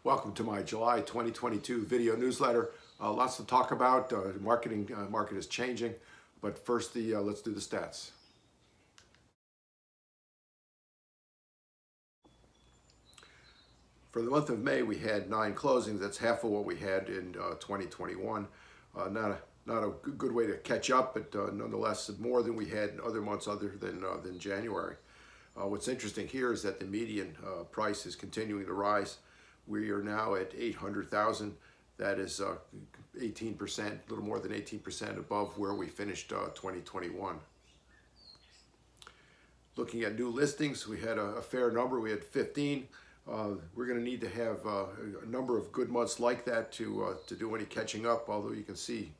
Welcome to my July 2022 video newsletter. Lots to talk about. Market is changing, but first, let's do the stats. For the month of May, we had 9 closings. That's half of what we had in 2021. Not a good way to catch up, but nonetheless more than we had in other months other than January. What's interesting here is that the median price is continuing to rise. We are now at 800,000. That is 18%, a little more than 18% above where we finished 2021. Looking at new listings, we had a fair number. We had 15. We're going to need to have a number of good months like that to do any catching up. Although you can see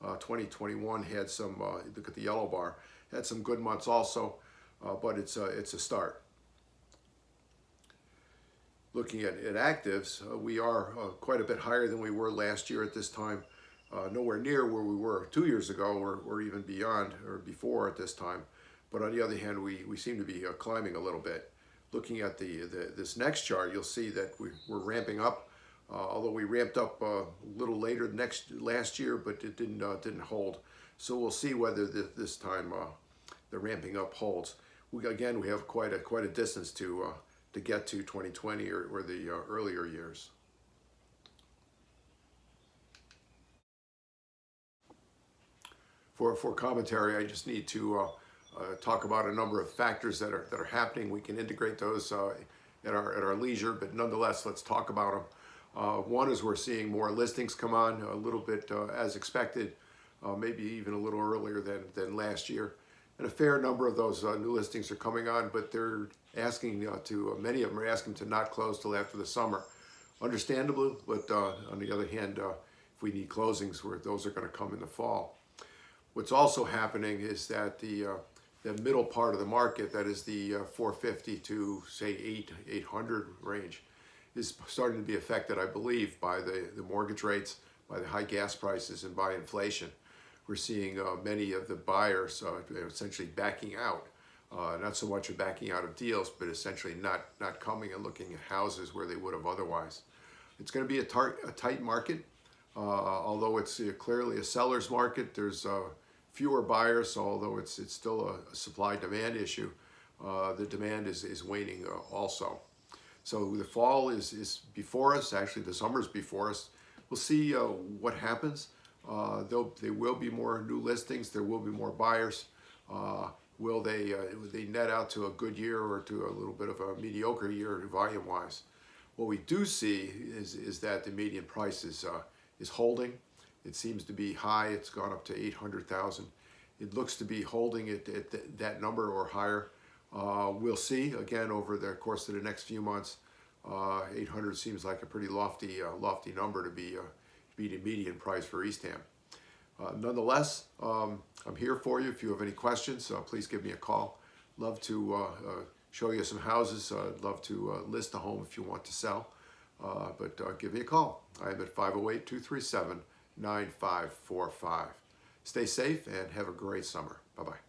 2021 had some. Look at the yellow bar. Had some good months also, but it's a start. Looking at actives, we are quite a bit higher than we were last year at this time. Nowhere near where we were 2 years ago, or even beyond or before at this time. But on the other hand, we seem to be climbing a little bit. Looking at this next chart, you'll see that we're ramping up. Although we ramped up a little later last year, but it didn't hold. So we'll see whether this time the ramping up holds. We have quite a distance to get to 2020 or the earlier years. For commentary, I just need to talk about a number of factors that are happening. We can integrate those at our leisure, but nonetheless, let's talk about them. One is we're seeing more listings come on a little bit as expected, maybe even a little earlier than last year. And a fair number of those new listings are coming on, but they're asking many of them are asking to not close till after the summer. Understandable, but on the other hand, if we need closings, those are going to come in the fall. What's also happening is that the middle part of the market, that is the 450 to say 800 range, is starting to be affected, I believe, by the mortgage rates, by the high gas prices, and by inflation. We're seeing many of the buyers essentially backing out. Not so much of backing out of deals, but essentially not coming and looking at houses where they would have otherwise. It's going to be a tight market, although it's clearly a seller's market. There's fewer buyers, although it's still a supply-demand issue. The demand is waning also. So the fall is before us. Actually, the summer's before us. We'll see what happens. There will be more new listings. There will be more buyers. Will they net out to a good year or to a little bit of a mediocre year volume-wise? What we do see is that the median price is holding. It seems to be high. It's gone up to 800,000. It looks to be holding it at that number or higher. We'll see again over the course of the next few months. 800 seems like a pretty lofty number to be the median price for Eastham. Nonetheless, I'm here for you. If you have any questions, please give me a call. Love to show you some houses. I'd love to list a home if you want to sell. But give me a call. I am at 508-237-9545. Stay safe and have a great summer. Bye-bye.